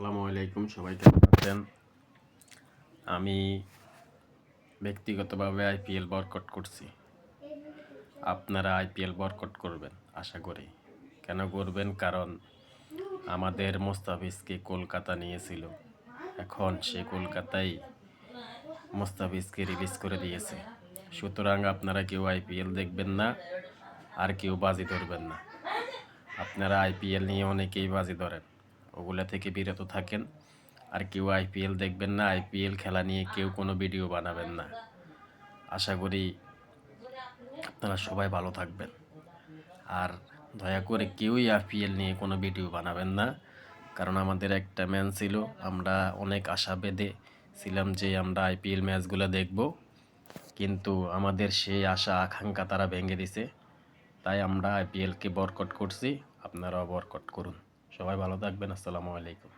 আসসালামু আলাইকুম, সবাই কেমন আছেন? আমি ব্যক্তিগতভাবে আইপিএল বয়কট করছি। আপনারা আইপিএল বয়কট করবেন আশা করি। কেন করবেন? কারণ আমাদের মোস্তাফিজকে কলকাতা নিয়েছিল, এখন সে কলকাতায় মোস্তাফিজকে রিলিজ করে দিয়েছে। সুতরাং আপনারা কেউ আইপিএল দেখবেন না, আর কেউ বাজি ধরবেন না। আপনারা আইপিএল নিয়ে অনেকেই বাজি ধরেন, ওগুলা থেকে বিরত থাকেন। আর কেউ আইপিএল দেখবেন না, আইপিএল খেলা নিয়ে কেউ কোনো ভিডিও বানাবেন না। আশা করি আপনারা সবাই ভালো থাকবেন। আর দয়া করে কেউই আইপিএল নিয়ে কোনো ভিডিও বানাবেন না, কারণ আমাদের একটা ম্যাচ ছিল, আমরা অনেক আশা বেঁধে ছিলাম যে আমরা আইপিএল ম্যাচগুলো দেখব, কিন্তু আমাদের সেই আশা আকাঙ্ক্ষা তারা ভেঙে দিছে। তাই আমরা আইপিএলকে বয়কট করছি, আপনারাও বয়কট করুন। সবাই ভালো থাকবেন। আসসালামু আলাইকুম।